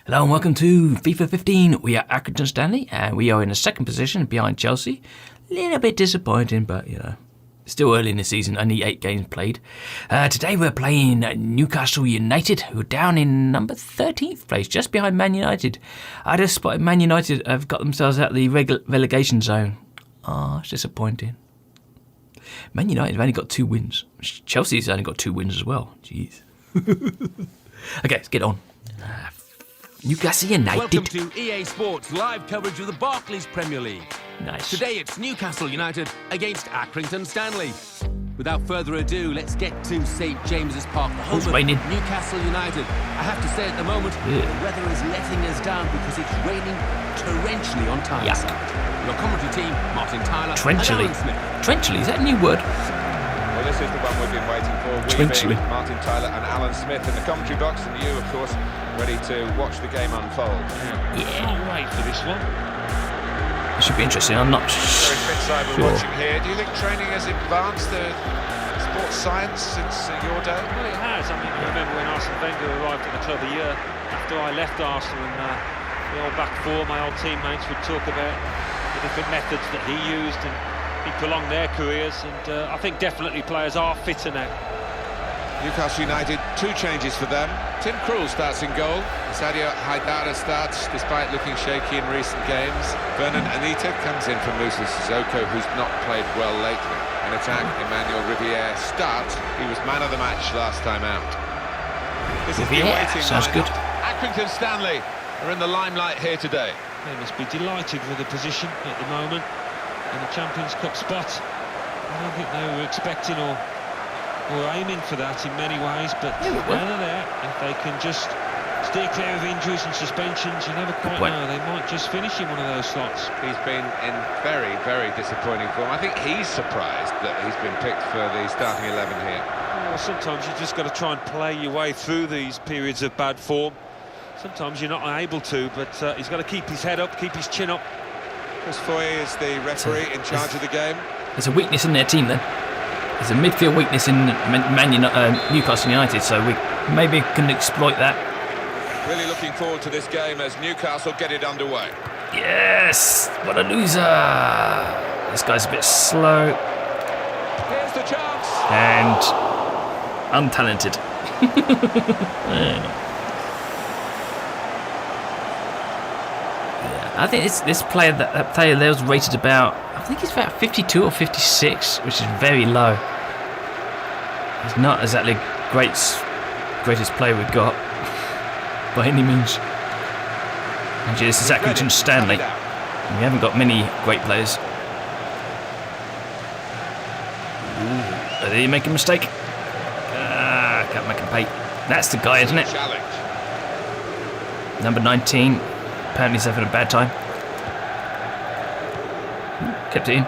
Hello and welcome to FIFA 15. We are Accrington Stanley and we are in the second position behind Chelsea. A little bit disappointing, but you know, still early in the season, only 8 games played. Today we're playing Newcastle United, who are down in number 13th place, just behind Man United. I just spotted Man United have got themselves out of the relegation zone. It's disappointing. Man United have only got 2 wins. Chelsea's only got 2 wins as well. Jeez. Okay, let's get on. Newcastle United. Welcome to EA Sports live coverage of the Barclays Premier League. Nice. Today it's Newcastle United against Accrington Stanley. Without further ado, let's get to St James's Park, the home of Newcastle United. I have to say at the moment, the weather is letting us down because it's raining torrentially on Tyneside. Your commentary team, Martin Tyler and Alan Smith. Torrentially, is that a new word? Well, this is the one we've been waiting for. We being Martin Tyler and Alan Smith in the commentary box, and you, of course, ready to watch the game unfold. Yeah. Can't wait for this one. It should be interesting. I'm not Very fit side we're watching here. Do you think training has advanced the sports science since your day? Well, it has. I mean, I remember when Arsene Wenger arrived at the club a year after I left Arsenal, and the old back four, my old teammates would talk about the different methods that he used, and he prolonged their careers, and I think definitely players are fitter now. Newcastle United, 2 changes for them. Tim Krul starts in goal. Sadio Haidara starts despite looking shaky in recent games. Vernon Anita comes in for Moussa Sissoko, who's not played well lately. In attack, Emmanuel Riviere starts. He was man of the match last time out. This is the awaiting sounds good. Accrington Stanley are in the limelight here today. They must be delighted with the position at the moment in the Champions Cup spot. I don't think they were expecting or aiming for that in many ways, but now they're there. If they can just stay clear of injuries and suspensions, you never quite know. They might just finish in one of those slots. He's been in very, very disappointing form. I think he's surprised that he's been picked for the starting 11 here. Well, sometimes you just got to try and play your way through these periods of bad form. Sometimes you're not able to, but he's got to keep his head up, keep his chin up. Chris Foy is the referee in charge of the game. There's a weakness in their team then. There's a midfield weakness in Newcastle United, so we maybe can exploit that. Really looking forward to this game as Newcastle get it underway. Yes! What a loser! This guy's a bit slow. Here's the chance! And untalented. I think this player, that player there was rated about, I think he's about 52 or 56, which is very low. He's not exactly greatest player we've got, by any means. And this is Accrington Stanley. We haven't got many great players. Ooh, did he make a mistake? Can't make him pay. That's the guy, isn't it? Number 19. Apparently he's having a bad time. Kept it in.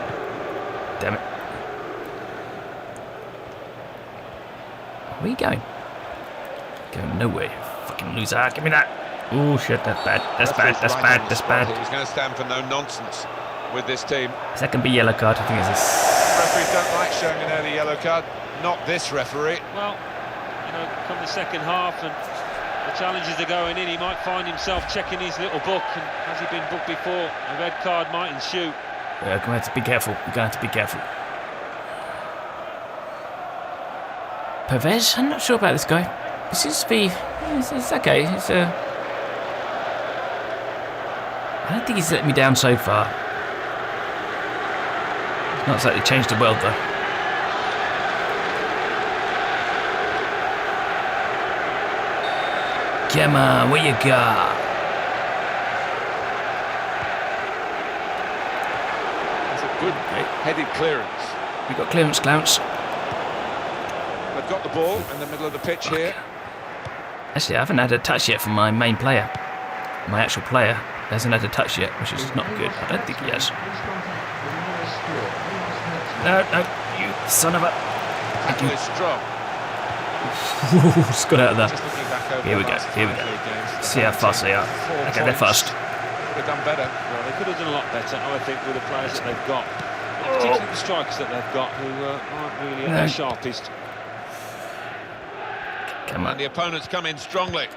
Damn it. Where are you going? Going nowhere. Fucking loser. Give me that. Oh shit, that's bad. That's bad. That's bad. That's bad. He's going to stand for no nonsense with this team. That can be yellow card. I think it's a... Referees don't like showing an early yellow card. Not this referee. Well, you know, come the second half and the challenges are going in, he might find himself checking his little book, and has he been booked before? A red card might ensue. We're going to have to be careful. We're going to have to be careful. Pervez? I'm not sure about this guy. He seems to be... It's okay. It's I don't think he's let me down so far. It's not exactly changed the world, though. Come on, what you got? That's a good headed clearance. We got clearance, Clounce. They've got the ball in the middle of the pitch here. Actually, I haven't had a touch yet from my main player. My actual player hasn't had a touch yet, which is not good. I don't think he has. No, you son of a... Tackle is strong. It's got out of that. Here we go. See how fast they are. Okay, they're fast. Could have done better. Well, they could have done a lot better, I think, with the players that they've got. Particularly the strikers that they've got, who aren't really at their sharpest. Come on. And the opponents come in strongly.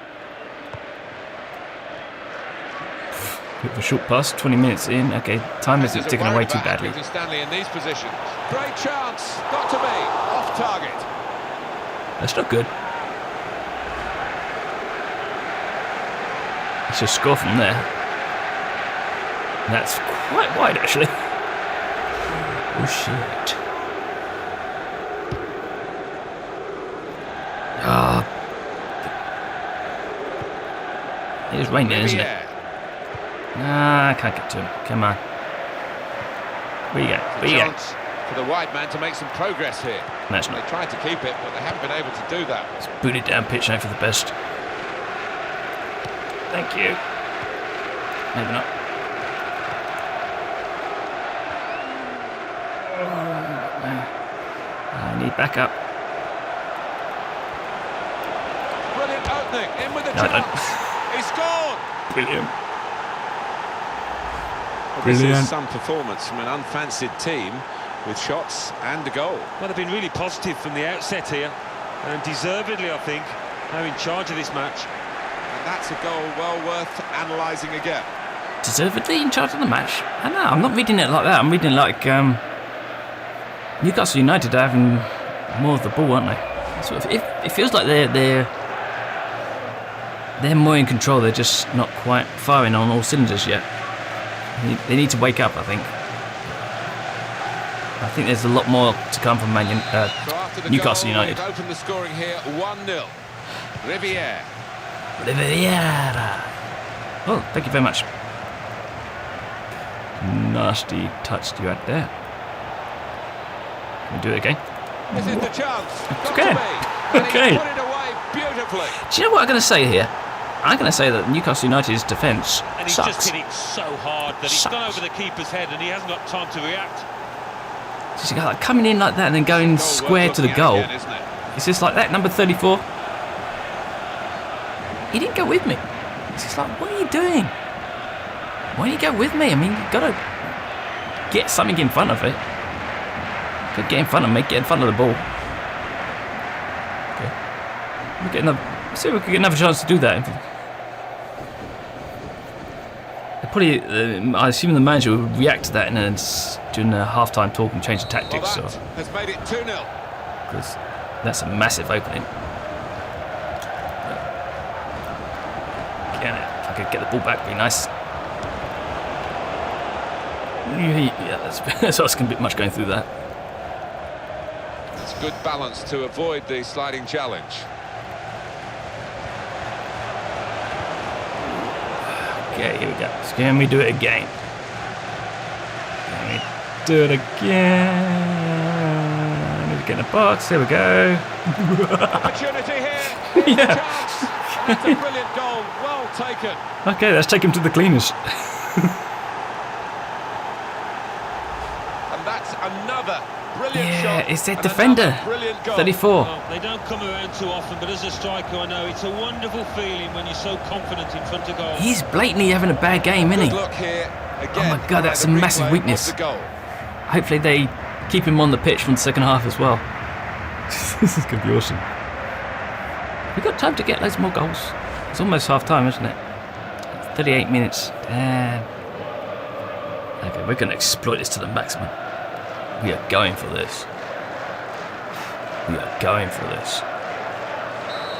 Bit of a short pass, 20 minutes in. Okay, time isn't ticking away too badly. Accrington Stanley in these positions. Great chance, got to be off target. That's not good. It's a score from there. That's quite wide, actually. Oh, shit. Ah. It is raining, isn't it? Nah, I can't get to him. Come on. Where you go? Where you go? For the wide man to make some progress here. That's They not. tried to keep it, but they haven't been able to do that. Let's boot it down pitch now for the best. Thank you. Maybe not. I need backup. Brilliant opening, in with the No, I don't. chance. He scored. Brilliant. Well, this Brilliant. is some performance from an unfancied team with shots and a goal. Well, they've been really positive from the outset here, and deservedly, I think, now in charge of this match. And that's a goal well worth analysing again. Deservedly in charge of the match? I don't know, I'm not reading it like that. I'm reading it like Newcastle United are having more of the ball, aren't they? Sort of, it feels like they're more in control. They're just not quite firing on all cylinders yet. They need to wake up, I think. I think there's a lot more to come from So after the Newcastle goal, United. They've opened the scoring here 1-0. Riviere. Riviera. Oh, thank you very much. Nasty touch you had there. Can we do it again? This is the chance. Got Okay. to be. And Okay. He put it away beautifully. Do you know what I'm going to say here? I'm going to say that Newcastle United's defence And he's sucks. just hit it so hard that it's gone over the keeper's head and he hasn't got time to react. Just like coming in like that and then going Goal square worth to the looking at goal. again, isn't it? It's just like that, number 34. He didn't go with me. It's just like, what are you doing? Why don't you go with me? I mean, you've got to get something in front of it. Got to get in front of me, get in front of the ball. Okay. See if we can get another chance to do that. Probably, I assume the manager will react to that and then during the half-time talk and change the Well, tactics. that So, has made it 2-0. because that's a massive opening. Can it? If I could get the ball back, it'd be nice. Yeah, that's asking a bit much going through that. It's good balance to avoid the sliding challenge. Okay, here we go. So can we do it again? Can we do it again? Need to get in the box. There we go. Opportunity here. Here's Yeah. the chance. That's a brilliant goal. Well taken. Okay, let's take him to the cleaners. And that's another brilliant Yeah, shot. it's their and defender. another Brilliant goal. 34. Well, they don't come around too often, but as a striker, I know it's a wonderful feeling when you're so confident in front of goal. He's blatantly having a bad game, isn't Good he? look here. Again, Oh my God, by that's the a massive replay weakness. of the goal. Hopefully they keep him on the pitch from the second half as well. This is going to be awesome. We've got time to get loads more goals. It's almost half time, isn't it? 38 minutes. Damn. Okay, we're going to exploit this to the maximum. We are going for this. We are going for this.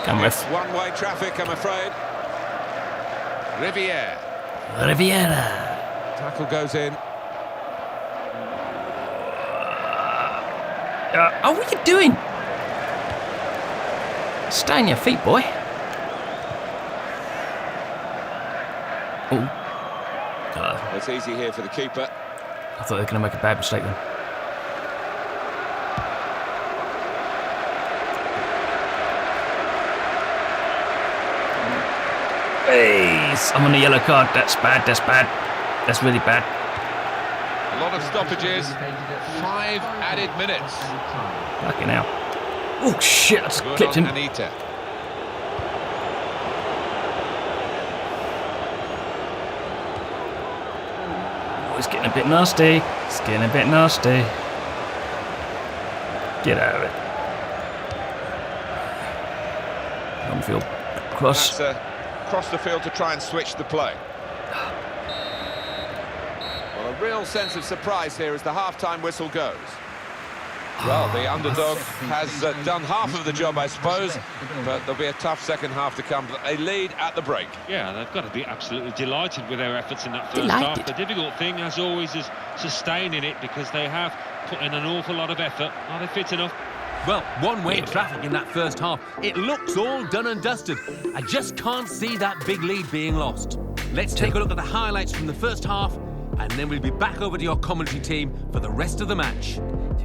Come, It's ref. one-way traffic, I'm afraid. Riviere. Riviera. Tackle goes in. Oh, what are you doing? Stay on your feet, boy. Oh. It's easy here for the keeper. I thought they were going to make a bad mistake then. Hey, I'm on the yellow card. That's bad. That's bad. That's really bad. A lot of stoppages. 5 added minutes. Fucking hell. Oh shit! I just Good clipped on him. Anita. Oh, it's getting a bit nasty. It's getting a bit nasty. Get out of it. On field cross. That's across the field to try and switch the play. Well, a real sense of surprise here as the half-time whistle goes. Well, the underdog has done half of the job, I suppose, but there'll be a tough second half to come. They lead at the break. Yeah, they've got to be absolutely delighted with their efforts in that first half. The difficult thing, as always, is sustaining it, because they have put in an awful lot of effort. Are they fit enough? Well, one-way traffic in that first half. It looks all done and dusted. I just can't see that big lead being lost. Let's take a look at the highlights from the first half, and then we'll be back over to your commentary team for the rest of the match.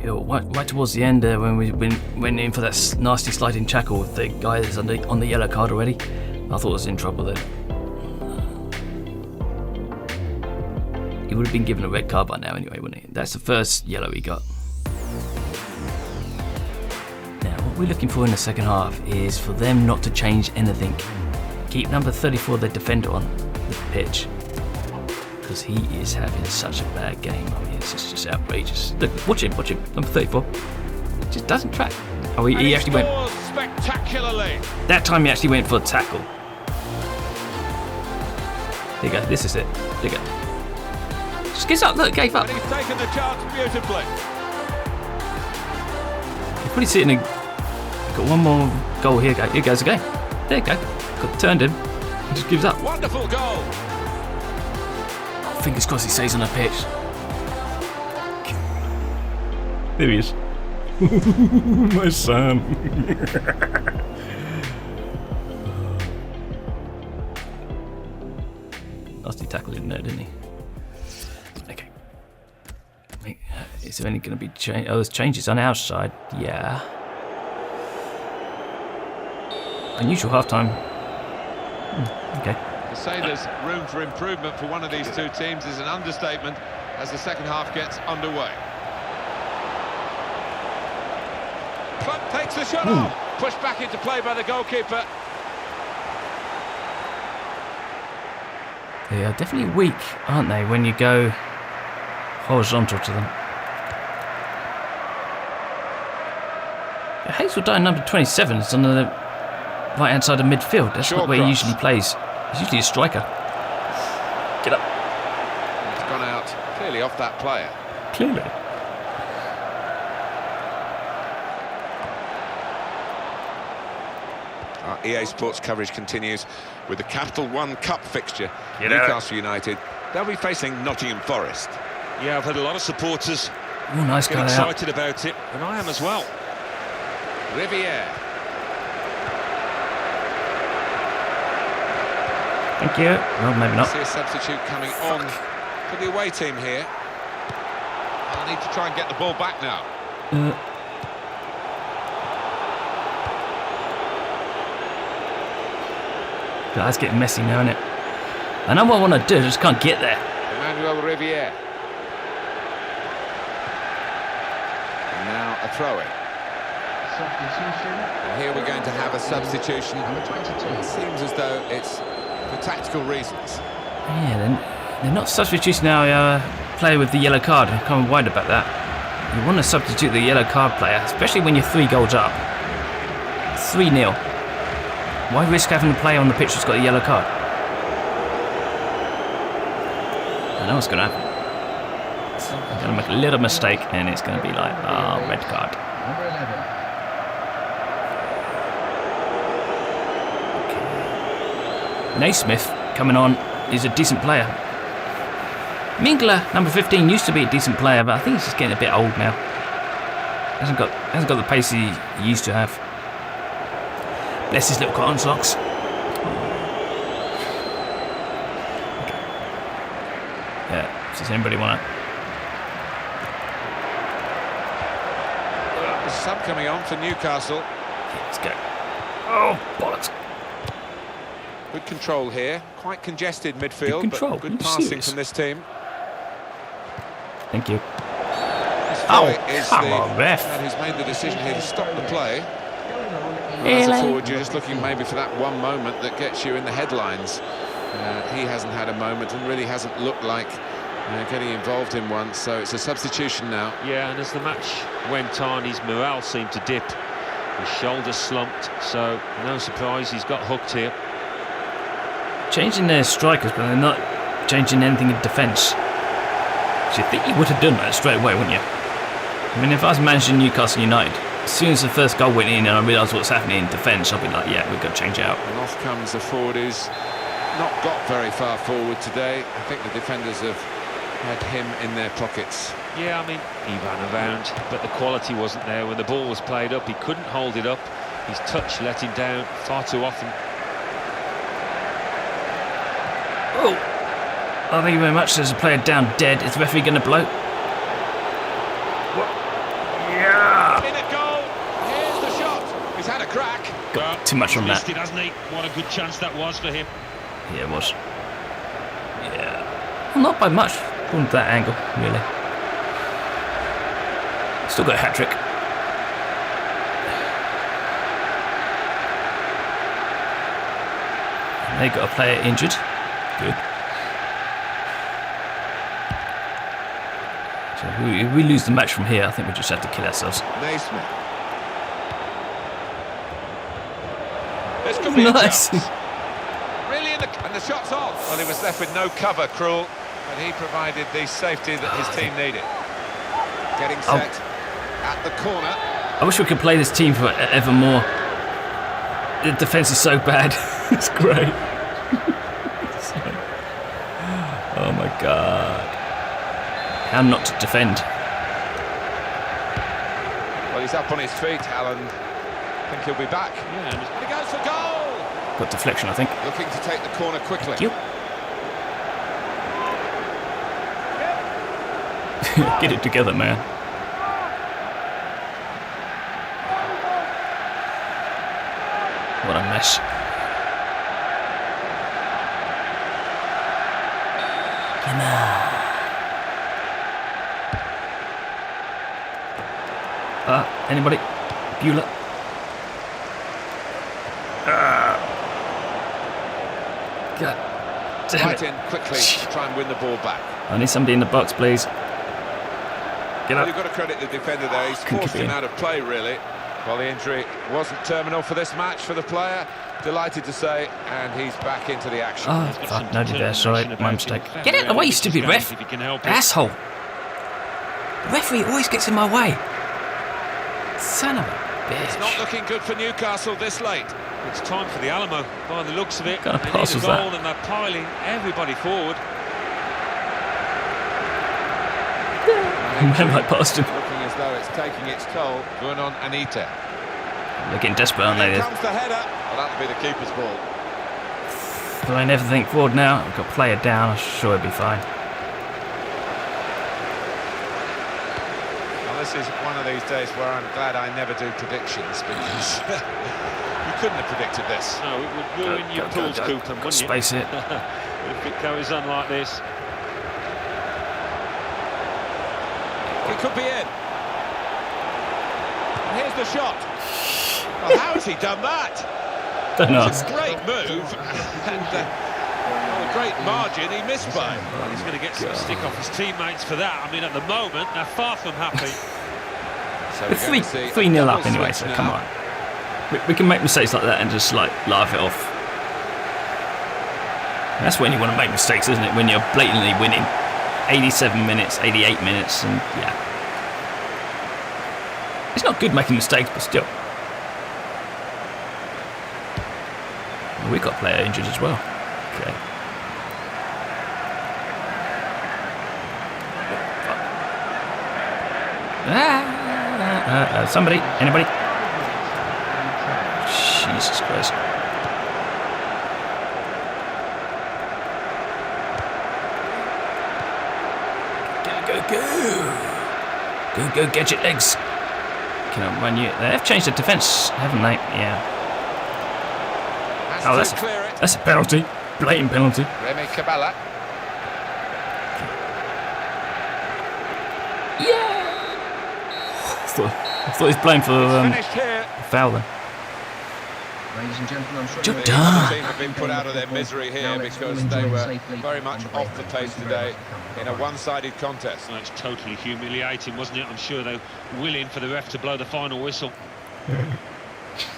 Right towards the end, when we went in for that nasty sliding tackle with the guy that's on the yellow card already, I thought I was in trouble then. He would have been given a red card by now anyway, wouldn't he? That's the first yellow he got. Now, what we're looking for in the second half is for them not to change anything. Keep number 34, the defender, on the pitch, because he is having such a bad game. I mean, it's just outrageous. Look, watch him, number 34. Just doesn't track. Oh, he actually went spectacularly. That time he actually went for a tackle. There you go, this is it. There you go. Just gives up, look, gave up. And he's taken the chance beautifully. You probably see it in got one more goal here. Here goes again. There you go. Got turned him. He just gives up. Wonderful goal. Fingers crossed he stays on the pitch. There he is. My son. Nasty tackle in there, didn't he? Okay. Is there any going to be change? Oh, there's changes on our side. Yeah. Unusual half-time. Okay. To say there's room for improvement for one of these two teams is an understatement as the second half gets underway. Club takes the shot off. Pushed back into play by the goalkeeper. They are definitely weak, aren't they, when you go horizontal to them. Hazeldine, number 27, is on the right-hand side of midfield. That's not where he usually plays. He's usually a striker. Get up. It's gone out clearly off that player. Clearly. Our EA Sports coverage continues with the Capital One Cup fixture. Newcastle United. They'll be facing Nottingham Forest. Yeah, I've had a lot of supporters nice get excited about it, and I am as well. Riviere. Thank you. Well, maybe not. See a substitute coming on for the away team here. They'll need to try and get the ball back now. That's getting messy now, isn't it? I know what I want to do, I just can't get there. Emmanuel Riviere. And now a throw-in. And here we're going to have a substitution. It seems as though it's for tactical reasons. Yeah, they're not substituting our player with the yellow card. I'm kind of worried about that. You want to substitute the yellow card player, especially when you're 3 goals up. 3-0. Why risk having a player on the pitch that's got a yellow card? I know what's going to happen. I'm going to make a little mistake and it's going to be like, red card. Number 11. Naismith coming on is a decent player. Mingler, number 15, used to be a decent player, but I think he's just getting a bit old now. Hasn't got the pace he used to have. Bless his little cotton socks. Okay. Yeah, does anybody want to? The sub coming on for Newcastle. Yeah, let's go. Oh, bollocks. Good control here. Quite congested midfield, Good control. but good passing from this team. Thank you. Come on, ref. Man who's made the decision here to stop the play. Really? As a forward, you're just looking maybe for that one moment that gets you in the headlines. He hasn't had a moment and really hasn't looked like getting involved in one, so it's a substitution now. Yeah, and as the match went on, his morale seemed to dip. His shoulder slumped, so no surprise he's got hooked here. Changing their strikers, but they're not changing anything in defence. So you think you would have done that straight away, wouldn't you? I mean, if I was managing Newcastle United, as soon as the first goal went in and I realised what's happening in defence, I'd be like, yeah, we've got to change out. And off comes the forward who's not got very far forward today. I think the defenders have had him in their pockets. Yeah, I mean, he ran around, but the quality wasn't there. When the ball was played up, he couldn't hold it up. His touch let him down far too often. Oh, thank you very much. There's a player down dead. Is the referee going to blow? What? Yeah. In a goal. Here's the shot. He's had a crack. Got too much on that. Missed it, hasn't he? What a good chance that was for him. Yeah, it was. Yeah. Well, not by much. According to that angle, really. Still got a hat-trick. And they got a player injured. Good. So if we lose the match from here, I think we just have to kill ourselves. Naismith. This could be nice. A chance. Really, and the shot's on. Well, he was left with no cover, Krul, but he provided the safety that his team needed. Getting set at the corner. I wish we could play this team for ever more. The defence is so bad. It's great. Oh my god. How not to defend? Well, he's up on his feet, Alan. I think he'll be back. Yeah, and he goes for goal! Got deflection, I think. Looking to take the corner quickly. Thank you. Get it together, man. What a mess. Come on. Anybody? Bueller. God damn Right it. in quickly to try and win the ball back. I need somebody in the box, please. Get Well, up. you've got to credit the defender there. He's Couldn't forced keep it him in. out of play, really. Well, the injury wasn't terminal for this match for the player. Delighted to say, and he's back into the action. Oh, fuck, no, there. Sorry, my mistake. Get out of the way, you stupid ref. Asshole. The referee always gets in my way. Son of a It's not bitch. looking good for Newcastle this late. It's time for the Alamo, by the looks of it. What kind of They pass need a was goal that? and they're piling everybody forward. Man, I passed him. Looking as though it's taking its toll. Vernon Anita. They're getting desperate, aren't Here they? comes the header. Well, that'll be the keeper's ball. Throwing everything forward now. I've got player down. I'm sure it'll be fine. Well, this is one of these days where I'm glad I never do predictions because you couldn't have predicted this. No, it would ruin your pool's coupon, wouldn't it? Space it. If it goes on like this. He could be in. And here's the shot. Well, how has he done that? Don't know. It's a great move and a great margin he missed by. Well, he's going to get some stick off his teammates for that. I mean, at the moment, they're far from happy. So We're we're going to see 3-0 up double anyway, switch so come now. on. We can make mistakes like that and just like laugh it off. That's when you want to make mistakes, isn't it? When you're blatantly winning 87 minutes, 88 minutes, and yeah. It's not good making mistakes, but still. We got a player injured as well. Okay. Somebody, anybody? Jesus Christ. Go, get your legs. Can I run you? They've changed the defence, haven't they? Yeah. Oh, that's a penalty. Blatant penalty. Remy Cabella. Yeah. I thought he was playing for Finished here. foul then. Ladies and gentlemen, I'm sure Job The done. team have been put out of their misery here because they were very much off the pace today in a one-sided contest. Well, it's totally humiliating, wasn't it? I'm sure they're willing for the ref to blow the final whistle.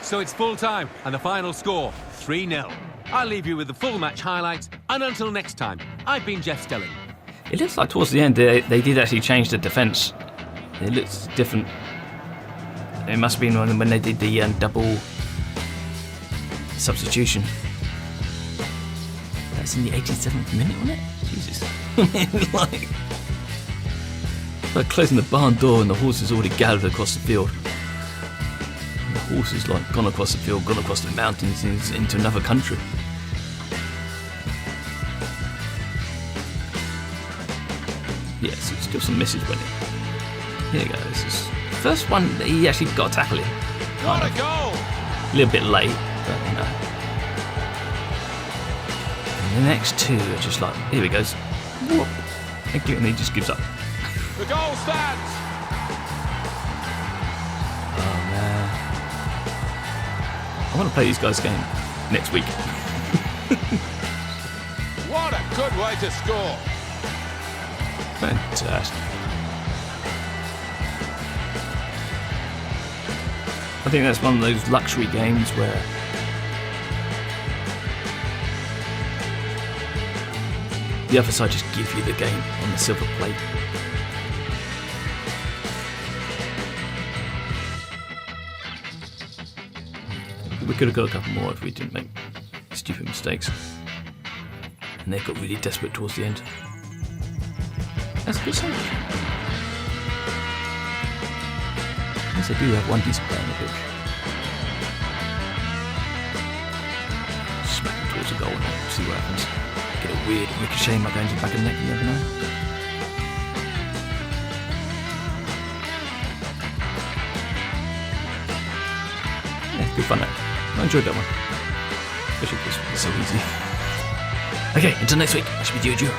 So it's full time and the final score 3-0. I'll leave you with the full match highlights, and until next time, I've been Jeff Stelling. It looks like towards the end they did actually change the defence. It looks different. It must have been when they did the double substitution. That's in the 87th minute, wasn't it? Jesus. like closing the barn door and the horses already galloped across the field. And the horses gone across the field, gone across the mountains into another country. Yeah, so still some misses went in. Here you go. This is the first one that he actually got a tackle in. What a goal! A little bit late, but you know. And the next two are just like, here he goes. Whoop. Thank you, and he just gives up. The goal stands! Oh man. I want to play these guys' game next week. What a good way to score! Fantastic. I think that's one of those luxury games where the other side just give you the game on the silver plate. We could have got a couple more if we didn't make stupid mistakes. And they got really desperate towards the end. That's a good save. Yes, I do have one decent player on the pitch. Smack him towards the goal and see what happens. Get a weird ricochet by going to the back of the neck, you never know. Yeah, good fun though. I enjoyed that one. Especially because it's so easy. Okay, until next week, I shall be you.